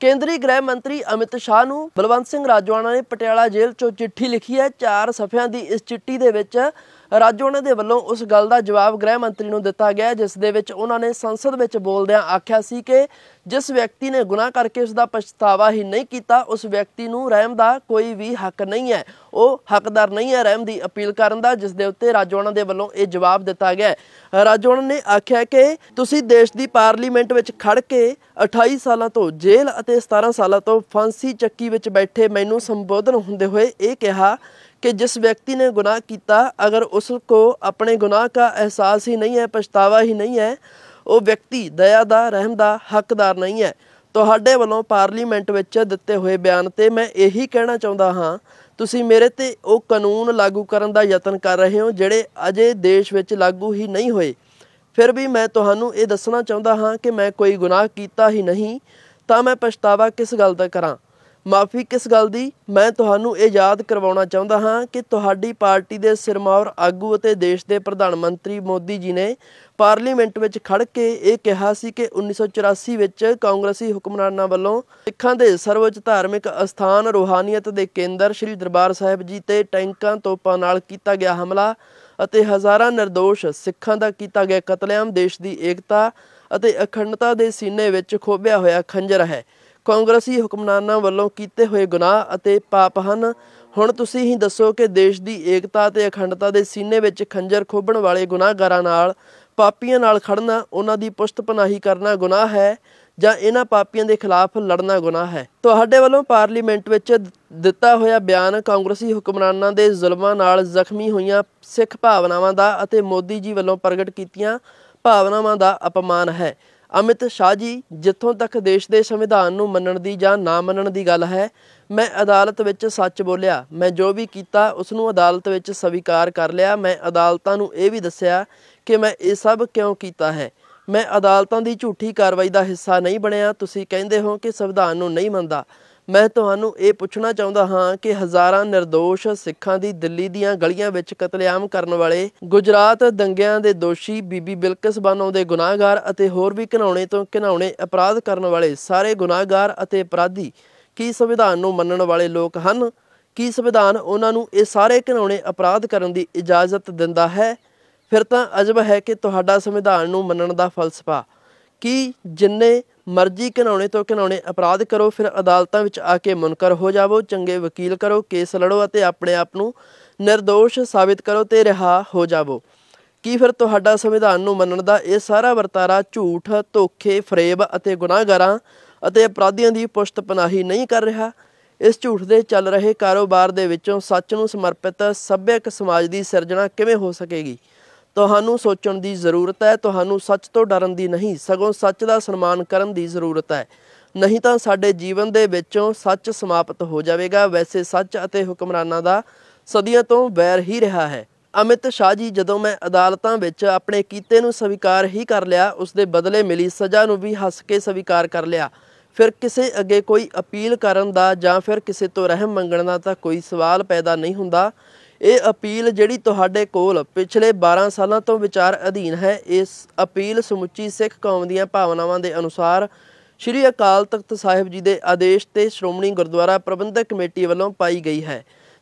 ਕੇਂਦਰੀ ਗ੍ਰਹਿ ਮੰਤਰੀ ਅਮਿਤ ਸ਼ਾਹ ਨੂੰ ਬਲਵੰਤ ਸਿੰਘ ਰਾਜੋਆਣਾ ਨੇ ਪਟਿਆਲਾ ਜੇਲ੍ਹ 'ਚੋਂ ਚਿੱਠੀ ਲਿਖੀ ਹੈ। 4 ਸਫ਼ਿਆਂ ਦੀ ਇਸ ਚਿੱਠੀ ਦੇ ਵਿੱਚ ਰਾਜੋਆਣਾ ਦੇ ਵੱਲੋਂ ਉਸ ਗੱਲ ਦਾ ਜਵਾਬ ਗ੍ਰਹਿ ਮੰਤਰੀ ਨੂੰ ਦਿੱਤਾ ਗਿਆ, ਜਿਸ ਦੇ ਵਿੱਚ ਉਹਨਾਂ ਨੇ ਸੰਸਦ ਵਿੱਚ ਬੋਲਦਿਆਂ ਆਖਿਆ ਸੀ ਕਿ ਜਿਸ ਵਿਅਕਤੀ ਨੇ ਗੁਨਾਹ ਕਰਕੇ ਉਸ ਦਾ ਪਛਤਾਵਾ ਹੀ ਨਹੀਂ ਕੀਤਾ, ਉਸ ਵਿਅਕਤੀ ਨੂੰ ਰਹਿਮ ਦਾ ਕੋਈ ਵੀ ਹੱਕ ਨਹੀਂ ਹੈ, ਉਹ ਹੱਕਦਾਰ ਨਹੀਂ ਹੈ ਰਹਿਮ ਦੀ ਅਪੀਲ ਕਰਨ ਦਾ, ਜਿਸ ਦੇ ਉੱਤੇ ਰਾਜੋਆਣਾ ਦੇ ਵੱਲੋਂ ਇਹ ਜਵਾਬ ਦਿੱਤਾ ਗਿਆ। ਰਾਜੋਆਣਾ ਨੇ ਆਖਿਆ ਕਿ ਤੁਸੀਂ ਦੇਸ਼ ਦੀ ਪਾਰਲੀਮੈਂਟ ਵਿੱਚ ਖੜ ਕੇ 28 ਸਾਲਾਂ ਤੋਂ ਜੇਲ੍ਹ ਅਤੇ 17 ਸਾਲਾਂ ਤੋਂ ਫਾਂਸੀ ਚੱਕੀ ਵਿੱਚ ਬੈਠੇ ਮੈਨੂੰ ਸੰਬੋਧਨ ਹੁੰਦੇ ਹੋਏ ਇਹ ਕਿਹਾ कि जिस व्यक्ति ने गुनाह किया अगर उसको अपने गुनाह का एहसास ही नहीं है, पछतावा ही नहीं है, वो व्यक्ति दया दा रहम दा हकदार नहीं है। तुहाडे वालों पार्लीमेंट विच दिते हुए बयान ते मैं यही कहना चाहुंदा हाँ, तुसीं मेरे ते वो कानून लागू करन दा यतन कर रहे हो जिहड़े अजे देश विच लागू ही नहीं होए। फिर भी मैं तुहानूं ये दसना चाहुंदा हाँ कि मैं कोई गुनाह कीता ही नहीं, तां मैं पछतावा किस गल दा करां, माफ़ी किस गल दी। मैं तुहानूं ये याद करवाउणा चाहुंदा हाँ कि तुहाडी पार्टी दे सिरमौर आगू अते देश दे प्रधान मंत्री मोदी जी ने पार्लीमेंट विच खड़ के ये कहा सी कि 1984 विच कांग्रेसी हुक्मरानां वल्लों सिखां दे सर्वोच्च धार्मिक अस्थान रूहानीयत दे केंद्र श्री दरबार साहिब जी ते टैंकां तोपां नाल कीता गया हमला अते हज़ारां निर्दोष सिखां दा कीता गया कतलेआम देश दी एकता अते अखंडता दे सीने विच खोबिया होया खंजर है। कांग्रेसी हुक्मरानां वल्लों कीते हुए गुनाह अते पाप हन। हुण तुसीं ही दसो कि देश की एकता ते अखंडता दे सीने विच खंजर खोबण वाले गुनाहगारां नाल पापियां नाल खड़ना, उन्हां दी पुश्त पनाही करना गुनाह है जां इन्हां पापियां दे खिलाफ लड़ना गुनाह है। तुहाडे वल्लों पार्लीमेंट विच दिता होया बयान कांग्रेसी हुक्मरानां दे जुल्मां नाल जख्मी होईयां सिख भावनावां दा अते मोदी जी वल्लों प्रगट कीतीआं भावनावां दा अपमान है। अमित शाह जी, जिथों तक देश के संविधान नूं मनण दी जां ना मनण दी गल है, मैं अदालत विच सच बोलिया। मैं जो भी कीता उसनूं अदालत विच स्वीकार कर लिया। मैं अदालतां नूं ये भी दस्सिया कि मैं ये सब क्यों कीता है। मैं अदालतां दी झूठी कार्रवाई का हिस्सा नहीं बनिया। तुसीं कहंदे हो कि संविधान नूं नहीं मनदा। मैं तुहानूं ये पुछना चाहुंदा हाँ कि हज़ारां निर्दोष सिखां दी दिल्ली दीआं गलियां विच कतलेआम करन वाले, गुजरात दंगिਆਂ ਦੇ ਦੋਸ਼ੀ, बीबी बिलकिस बानो दे गुनाहगार ਅਤੇ होर भी घिनौणे तो घिनौणे अपराध करन वाले सारे गुनाहगार ਅਤੇ अपराधी की संविधान नूं मनण वाले लोक हन? की संविधान उन्हां नूं ये सारे घिनौणे अपराध करन दी इजाजत दिंदा है? फिर तां अजब है कि तुहाडा संविधान नूं मनण दा फलसफा कि जिन्ने मर्जी घिनौणे तो घिनौणे अपराध करो, फिर अदालतां विच आके मुनकर हो जावो, चंगे वकील करो, केस लड़ो अते अपने आप नूं निर्दोष साबित करो ते रिहा हो जावो। की फिर तुहाडा संविधान नूं मनण दा ये सारा वरतारा झूठ, धोखे, फरेब अते गुनाहगारां अते अपराधियां दी पुश्त पनाही नहीं कर रहा? इस झूठ दे चल रहे कारोबार दे विचों सच नूं समर्पित सभ्यक समाज दी सिरजना किवें हो सकेगी? तुहानूं सोचण दी ज़रूरत है। तुहानूं सच तो डरन दी नहीं, सगों सच दा सन्मान करन दी ज़रूरत है। नहीं तां साडे जीवन दे विचों सच समाप्त हो जाएगा। वैसे सच अते हुक्मरानां दा सदियां तो वैर ही रहा है। अमित शाह जी, जदों मैं अदालतां विच अपने कीते नूं स्वीकार ही कर लिया, उस दे बदले मिली सज़ा नूं भी हस के स्वीकार कर लिया, फिर किसी अगे कोई अपील करन दा जां फिर किसी तो रहम मंगण दा तां कोई सवाल पैदा नहीं हुंदा। ये अपील जिहड़ी तुहाडे कोल पिछले 12 सालों तो विचार अधीन है, इस अपील समुची सिख कौम दीआं भावनावां दे अनुसार श्री अकाल तख्त साहिब जी के आदेश ते श्रोमणी गुरुद्वारा प्रबंधक कमेटी वालों पाई गई है,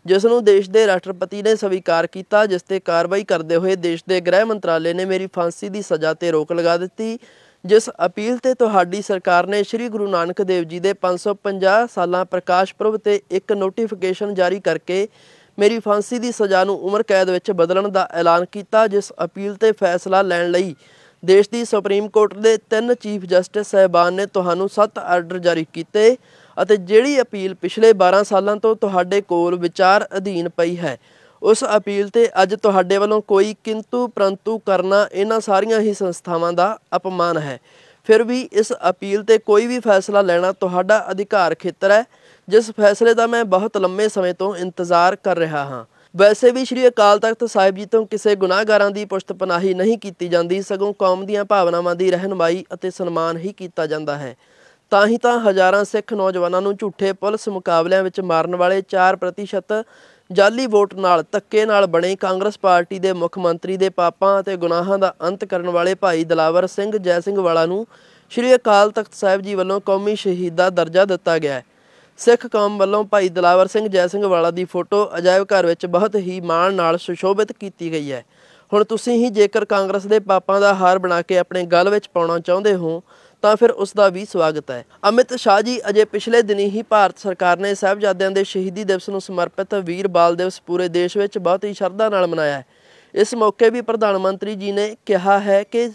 जिसनूं देश के राष्ट्रपति ने स्वीकार किया, जिस ते कार्रवाई करते हुए देश के गृह मंत्रालय ने मेरी फांसी की सज़ा ते रोक लगा दी। जिस अपील ते तुहाडी सरकार ने श्री गुरु नानक देव जी के 550 साल प्रकाश पुरब ते एक नोटिफिकेशन जारी करके मेरी फांसी की सज़ा नूं उम्र कैद विच बदलण दा ऐलान किया। जिस अपील ते फैसला लैण लई देश की सुप्रीम कोर्ट के 3 चीफ जस्टिस साहिबान ने तुहानूं 7 आर्डर जारी किए अते जिहड़ी अपील पिछले 12 सालों तो तुहाडे कोल विचार अधीन पई है, उस अपील ते अज तुहाडे वल्लों कोई किंतु परंतु करना इन्हां सारियां ही संस्थावां दा अपमान है। फिर भी इस अपील ते कोई भी फैसला लेना तुहाडा अधिकार खेतर है, जिस फैसले का मैं बहुत लंबे समय तो इंतज़ार कर रहा हाँ। वैसे भी श्री अकाल तख्त साहिब जी तो किसी गुनाहगारां की पुश्त पनाही नहीं की जाती, सगों कौम दीआं भावनावां की रहनुमाई अते सन्मान ही किया जाता है। तां ही तां हज़ारां सिख नौजवानों नूं झूठे पुलिस मुकाबलिਆਂ ਵਿੱਚ मारन वाले 4% जाली वोट नाल धक्के नाल बने कांग्रेस पार्टी के मुख मंत्री के पापां अते गुनाहां दा अंत करन वाले भाई दिलावर सिंह जय सिंह वाला नूं ਸ਼੍ਰੀ ਅਕਾਲ ਤਖਤ ਸਾਹਿਬ ਜੀ ਵੱਲੋਂ ਕੌਮੀ ਸ਼ਹੀਦ ਦਾ ਦਰਜਾ ਦਿੱਤਾ ਗਿਆ ਹੈ। ਸਿੱਖ ਕੌਮ ਵੱਲੋਂ ਭਾਈ ਦਿਲਾਵਰ ਸਿੰਘ ਜੈ ਸਿੰਘ ਵਾਲਾ ਦੀ ਫੋਟੋ ਅਜਾਇਬ ਘਰ ਵਿੱਚ ਬਹੁਤ ਹੀ ਮਾਣ ਨਾਲ ਸੁਸ਼ੋਭਿਤ ਕੀਤੀ ਗਈ ਹੈ। ਹੁਣ ਤੁਸੀਂ ਹੀ ਜੇਕਰ ਕਾਂਗਰਸ ਦੇ ਪਾਪਾਂ ਦਾ ਹਾਰ ਬਣਾ ਕੇ ਆਪਣੇ ਗਲ ਵਿੱਚ ਪਾਉਣਾ ਚਾਹੁੰਦੇ ਹੋ ਤਾਂ ਫਿਰ ਉਸ ਦਾ ਵੀ ਸਵਾਗਤ ਹੈ। ਅਮਿਤ ਸ਼ਾਹ ਜੀ ਅਜੇ ਪਿਛਲੇ ਦਿਨੀ ਹੀ ਭਾਰਤ ਸਰਕਾਰ ਨੇ ਸਾਹਿਬਜ਼ਾਦਿਆਂ ਦੇ ਸ਼ਹੀਦੀ ਦਿਵਸ ਨੂੰ ਸਮਰਪਿਤ ਵੀਰ ਬਾਲ ਦਿਵਸ ਪੂਰੇ ਦੇਸ਼ ਵਿੱਚ ਬਹੁਤ ਹੀ ਸ਼ਰਧਾ ਨਾਲ ਮਨਾਇਆ ਹੈ। ਇਸ ਮੌਕੇ ਵੀ ਪ੍ਰਧਾਨ ਮੰਤਰੀ ਜੀ ਨੇ ਕਿਹਾ ਹੈ ਕਿ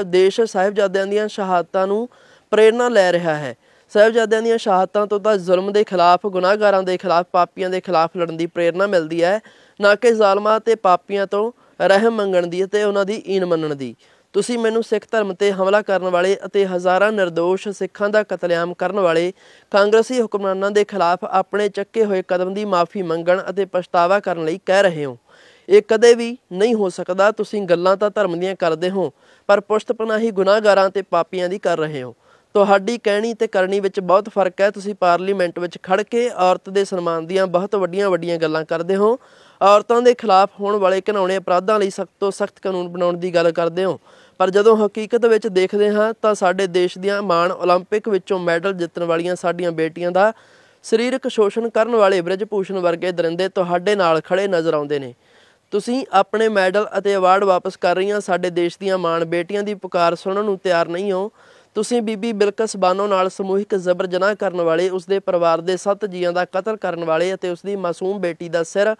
ਦੇਸ਼ ਸਾਹਿਬਜ਼ਾਦਿਆਂ ਦੀਆਂ ਸ਼ਹਾਦਤਾਂ ਨੂੰ ਪ੍ਰੇਰਨਾ ਲੈ ਰਿਹਾ ਹੈ। ਸਾਹਿਬਜ਼ਾਦਿਆਂ ਦੀਆਂ ਸ਼ਹਾਦਤਾਂ ਤੋਂ ਤਾਂ ਜ਼ੁਲਮ ਦੇ ਖਿਲਾਫ, ਗੁਨਾਹਗਾਰਾਂ ਦੇ ਖਿਲਾਫ, ਪਾਪੀਆਂ ਦੇ ਖਿਲਾਫ ਲੜਨ ਦੀ ਪ੍ਰੇਰਨਾ ਮਿਲਦੀ ਹੈ, ਨਾ ਕਿ ਜ਼ਾਲਮਾਂ ਤੇ ਪਾਪੀਆਂ ਤੋਂ ਰਹਿਮ ਮੰਗਣ ਦੀ ਅਤੇ ਉਹਨਾਂ ਦੀ ਈਨ ਮੰਨਣ ਦੀ। ਤੁਸੀਂ ਮੈਨੂੰ ਸਿੱਖ ਧਰਮ ਤੇ ਹਮਲਾ ਕਰਨ ਵਾਲੇ ਅਤੇ ਹਜ਼ਾਰਾਂ ਨਿਰਦੋਸ਼ ਸਿੱਖਾਂ ਦਾ ਕਤਲੇਆਮ ਕਰਨ ਵਾਲੇ ਕਾਂਗਰਸੀ ਹੁਕਮਰਾਨਾਂ ਦੇ ਖਿਲਾਫ ਆਪਣੇ ਚੱਕੇ ਹੋਏ ਕਦਮ ਦੀ ਮਾਫੀ ਮੰਗਣ ਅਤੇ ਪਛਤਾਵਾ ਕਰਨ ਲਈ ਕਹਿ ਰਹੇ ਹੋ। ਇਹ ਕਦੇ ਵੀ ਨਹੀਂ ਹੋ ਸਕਦਾ। ਤੁਸੀਂ ਗੱਲਾਂ ਤਾਂ ਧਰਮ ਦੀਆਂ ਕਰਦੇ ਹੋ, ਪਰ ਪੁਸ਼ਤ ਪਨਾਹੀ ਗੁਨਾਹਗਾਰਾਂ ਤੇ ਪਾਪੀਆਂ ਦੀ ਕਰ ਰਹੇ ਹੋ। ਤੁਹਾਡੀ ਕਹਿਣੀ ਤੇ ਕਰਨੀ ਵਿੱਚ ਬਹੁਤ ਫਰਕ ਹੈ। ਤੁਸੀਂ ਪਾਰਲੀਮੈਂਟ ਵਿੱਚ ਖੜ ਕੇ ਔਰਤ ਦੇ ਸਨਮਾਨ ਦੀਆਂ ਬਹੁਤ ਵੱਡੀਆਂ ਗੱਲਾਂ ਕਰਦੇ ਹੋ। ਔਰਤਾਂ ਦੇ ਖਿਲਾਫ ਹੋਣ ਵਾਲੇ ਘਿਨਾਉਣੇ ਅਪਰਾਧਾਂ ਲਈ ਸਖਤ ਤੋਂ ਸਖਤ ਕਾਨੂੰਨ ਬਣਾਉਣ ਦੀ ਗੱਲ ਕਰਦੇ ਹੋ, ਪਰ ਜਦੋਂ ਹਕੀਕਤ ਵਿੱਚ ਦੇਖਦੇ ਹਾਂ ਤਾਂ ਸਾਡੇ ਦੇਸ਼ ਦੀਆਂ ਮਾਣ ਓਲੰਪਿਕ ਵਿੱਚੋਂ ਮੈਡਲ ਜਿੱਤਣ ਵਾਲੀਆਂ ਸਾਡੀਆਂ ਬੇਟੀਆਂ ਦਾ ਸਰੀਰਕ ਸ਼ੋਸ਼ਣ ਕਰਨ ਵਾਲੇ ਬ੍ਰਿਜ ਭੂਸ਼ਣ ਵਰਗੇ ਦਰਿੰਦੇ ਤੁਹਾਡੇ ਨਾਲ ਖੜੇ ਨਜ਼ਰ ਆਉਂਦੇ ਨੇ। ਤੁਸੀਂ ਆਪਣੇ ਮੈਡਲ ਅਤੇ ਅਵਾਰਡ ਵਾਪਸ ਕਰ ਰਹੀਆਂ ਸਾਡੇ ਦੇਸ਼ ਦੀਆਂ ਮਾਣ ਬੇਟੀਆਂ ਦੀ ਪੁਕਾਰ ਸੁਣਨ ਨੂੰ ਤਿਆਰ ਨਹੀਂ ਹੋ। ਤੁਸੀਂ ਬੀਬੀ ਬਿਲਕਿਸ ਬਾਨੋ ਨਾਲ ਸਮੂਹਿਕ ਜ਼ਬਰ ਜਨਾਹ ਕਰਨ ਵਾਲੇ, ਉਸਦੇ ਪਰਿਵਾਰ ਦੇ 7 ਜੀਆਂ ਦਾ ਕਤਲ ਕਰਨ ਵਾਲੇ ਅਤੇ ਉਸਦੀ ਮਾਸੂਮ ਬੇਟੀ ਦਾ ਸਿਰ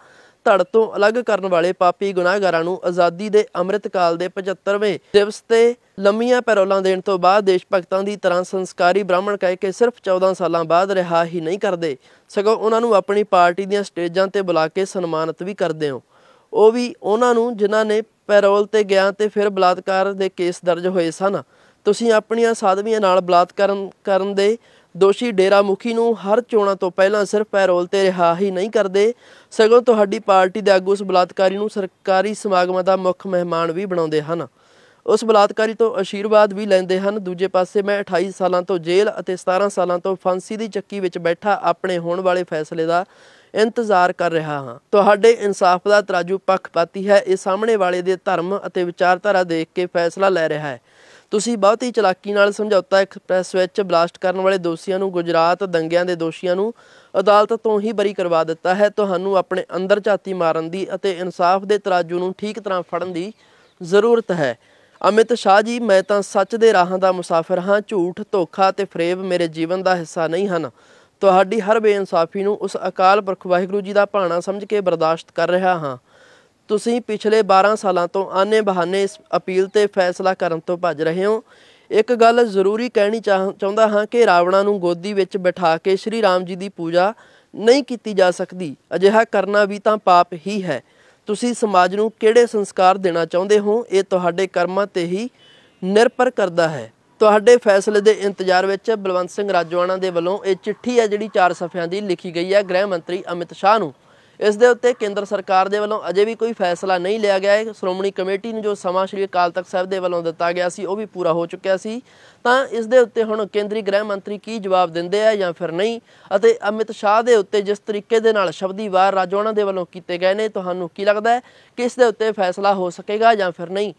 ਧੜ ਤੋਂ ਅਲੱਗ ਕਰਨ ਵਾਲੇ ਪਾਪੀ ਗੁਨਾਹਗਾਰਾਂ ਨੂੰ ਆਜ਼ਾਦੀ ਦੇ ਅੰਮ੍ਰਿਤ ਕਾਲ ਦੇ 75ਵੇਂ ਦਿਵਸ ਤੇ ਲੰਮੀਆਂ ਪੈਰੋਲਾਂ ਦੇਣ ਤੋਂ ਬਾਅਦ ਦੇਸ਼ ਭਗਤਾਂ ਦੀ ਤਰ੍ਹਾਂ ਸੰਸਕਾਰੀ ਬ੍ਰਾਹਮਣ ਕਹਿ ਕੇ ਸਿਰਫ 14 ਸਾਲਾਂ ਬਾਅਦ ਰਿਹਾ ਹੀ ਨਹੀਂ ਕਰਦੇ, ਸਗੋਂ ਉਹਨਾਂ ਨੂੰ ਆਪਣੀ ਪਾਰਟੀ ਦੀਆਂ ਸਟੇਜਾਂ ਤੇ ਬੁਲਾ ਕੇ ਸਨਮਾਨਿਤ ਵੀ ਕਰਦੇ ਹੋ। ਉਹ ਵੀ ਉਹਨਾਂ ਨੂੰ ਜਿਨ੍ਹਾਂ ਨੇ ਪੈਰੋਲ ਤੇ ਗਿਆ ਤੇ ਫਿਰ ਬਲਾਤਕਾਰ ਦੇ ਕੇਸ ਦਰਜ ਹੋਏ ਸਨ। ਤੁਸੀਂ ਆਪਣੀਆਂ ਸਾਧਵੀਆਂ ਨਾਲ ਬਲਾਤਕਾਰ ਕਰਨ ਦੇ ਦੋਸ਼ੀ ਡੇਰਾ ਮੁਖੀ ਨੂੰ ਹਰ ਚੋਣਾਂ ਤੋਂ ਪਹਿਲਾਂ ਸਿਰਫ ਪੈਰੋਲ ਤੇ ਰਿਹਾ ਹੀ ਨਹੀਂ ਕਰਦੇ, ਸਗੋਂ ਤੁਹਾਡੀ ਪਾਰਟੀ ਦੇ ਆਗੂ ਉਸ ਬਲਾਤਕਾਰੀ ਨੂੰ ਸਰਕਾਰੀ ਸਮਾਗਮਾਂ ਦਾ ਮੁੱਖ ਮਹਿਮਾਨ ਵੀ ਬਣਾਉਂਦੇ ਹਨ, ਉਸ ਬਲਾਤਕਾਰੀ ਤੋਂ ਆਸ਼ੀਰਵਾਦ ਵੀ ਲੈਂਦੇ ਹਨ। ਦੂਜੇ ਪਾਸੇ ਮੈਂ 28 ਸਾਲਾਂ ਤੋਂ ਜੇਲ੍ਹ ਅਤੇ 17 ਸਾਲਾਂ ਤੋਂ ਫਾਂਸੀ ਦੀ ਚੱਕੀ ਵਿੱਚ ਬੈਠਾ ਆਪਣੇ ਹੋਣ ਵਾਲੇ ਫੈਸਲੇ ਦਾ ਇੰਤਜ਼ਾਰ ਕਰ ਰਿਹਾ ਹਾਂ। ਤੁਹਾਡੇ ਇਨਸਾਫ ਦਾ ਤਰਾਜੂ ਪੱਖਪਾਤੀ ਹੈ। ਇਹ ਸਾਹਮਣੇ ਵਾਲੇ ਦੇ ਧਰਮ ਅਤੇ ਵਿਚਾਰਧਾਰਾ ਦੇਖ ਕੇ ਫੈਸਲਾ ਲੈ ਰਿਹਾ ਹੈ। ਤੁਸੀਂ ਬਹੁਤ ਹੀ ਚਲਾਕੀ ਨਾਲ ਸਮਝੌਤਾ ਐਕਸਪ੍ਰੈਸ ਵਿੱਚ ਬਲਾਸਟ ਕਰਨ ਵਾਲੇ ਦੋਸ਼ੀਆਂ ਨੂੰ, ਗੁਜਰਾਤ ਦੰਗਿਆਂ ਦੇ ਦੋਸ਼ੀਆਂ ਨੂੰ ਅਦਾਲਤ ਤੋਂ ਹੀ ਬਰੀ ਕਰਵਾ ਦਿੱਤਾ ਹੈ। ਤੁਹਾਨੂੰ ਆਪਣੇ ਅੰਦਰ ਝਾਤੀ ਮਾਰਨ ਦੀ ਅਤੇ ਇਨਸਾਫ ਦੇ ਤਰਾਜੂ ਨੂੰ ਠੀਕ ਤਰ੍ਹਾਂ ਫੜਨ ਦੀ ਜ਼ਰੂਰਤ ਹੈ। ਅਮਿਤ ਸ਼ਾਹ ਜੀ, ਮੈਂ ਤਾਂ ਸੱਚ ਦੇ ਰਾਹਾਂ ਦਾ ਮੁਸਾਫਿਰ ਹਾਂ। ਝੂਠ, ਧੋਖਾ ਅਤੇ ਫਰੇਬ ਮੇਰੇ ਜੀਵਨ ਦਾ ਹਿੱਸਾ ਨਹੀਂ ਹਨ। ਤੁਹਾਡੀ ਹਰ ਬੇਇਨਸਾਫੀ ਨੂੰ ਉਸ ਅਕਾਲ ਪੁਰਖ ਵਾਹਿਗੁਰੂ ਜੀ ਦਾ ਭਾਣਾ ਸਮਝ ਕੇ ਬਰਦਾਸ਼ਤ ਕਰ ਰਿਹਾ ਹਾਂ। ਤੁਸੀਂ ਪਿਛਲੇ 12 ਸਾਲਾਂ ਤੋਂ ਆਨੇ ਬਹਾਨੇ ਇਸ ਅਪੀਲ ਤੇ ਫੈਸਲਾ ਕਰਨ ਤੋਂ ਭੱਜ ਰਹੇ ਹੋ। ਇੱਕ ਗੱਲ ਜ਼ਰੂਰੀ ਕਹਿਣੀ ਚਾਹੁੰਦਾ ਹਾਂ ਕਿ ਰਾਵਣਾ ਨੂੰ ਗੋਦੀ ਵਿੱਚ ਬਿਠਾ ਕੇ ਸ਼੍ਰੀ ਰਾਮ ਜੀ ਦੀ ਪੂਜਾ ਨਹੀਂ ਕੀਤੀ ਜਾ ਸਕਦੀ। ਅਜਿਹਾ ਕਰਨਾ ਵੀ ਤਾਂ ਪਾਪ ਹੀ ਹੈ। ਤੁਸੀਂ ਸਮਾਜ ਨੂੰ ਕਿਹੜੇ ਸੰਸਕਾਰ ਦੇਣਾ ਚਾਹੁੰਦੇ ਹੋ, ਇਹ ਤੁਹਾਡੇ ਕਰਮਾਂ ਤੇ ਹੀ ਨਿਰਭਰ ਕਰਦਾ ਹੈ। ਤੁਹਾਡੇ ਫੈਸਲੇ ਦੇ ਇੰਤਜ਼ਾਰ ਵਿੱਚ ਬਲਵੰਤ ਸਿੰਘ ਰਾਜੋਆਣਾ ਦੇ ਵੱਲੋਂ ਇਹ ਚਿੱਠੀ ਹੈ ਜਿਹੜੀ 4 ਸਫ਼ਿਆਂ ਦੀ ਲਿਖੀ ਗਈ ਹੈ ਗ੍ਰਹਿ ਮੰਤਰੀ ਅਮਿਤ ਸ਼ਾਹ ਨੂੰ। ਇਸ ਦੇ ਉੱਤੇ ਕੇਂਦਰ ਸਰਕਾਰ ਦੇ ਵੱਲੋਂ ਅਜੇ ਵੀ ਕੋਈ ਫੈਸਲਾ ਨਹੀਂ ਲਿਆ ਗਿਆ ਹੈ। ਸ਼੍ਰੋਮਣੀ ਕਮੇਟੀ ਨੂੰ ਜੋ ਸਮਾਂ ਸ਼੍ਰੀ ਅਕਾਲ ਤਖਤ ਸਾਹਿਬ ਦੇ ਵੱਲੋਂ ਦਿੱਤਾ ਗਿਆ ਸੀ ਉਹ ਵੀ ਪੂਰਾ ਹੋ ਚੁੱਕਿਆ ਸੀ। ਤਾਂ ਇਸ ਦੇ ਉੱਤੇ ਹੁਣ ਕੇਂਦਰੀ ਗ੍ਰਹਿ ਮੰਤਰੀ ਕੀ ਜਵਾਬ ਦਿੰਦੇ ਆ ਜਾਂ ਫਿਰ ਨਹੀਂ, ਅਤੇ ਅਮਿਤ ਸ਼ਾਹ ਦੇ ਉੱਤੇ ਜਿਸ ਤਰੀਕੇ ਦੇ ਨਾਲ ਸ਼ਬਦੀ ਵਾਰ ਰਾਜੋਆਣਾ ਦੇ ਵੱਲੋਂ ਕੀਤੇ ਗਏ ਨੇ, ਤੁਹਾਨੂੰ ਕੀ ਲੱਗਦਾ ਹੈ ਕਿ ਇਸ ਦੇ ਉੱਤੇ ਫੈਸਲਾ ਹੋ ਸਕੇਗਾ ਜਾਂ ਫਿਰ ਨਹੀਂ?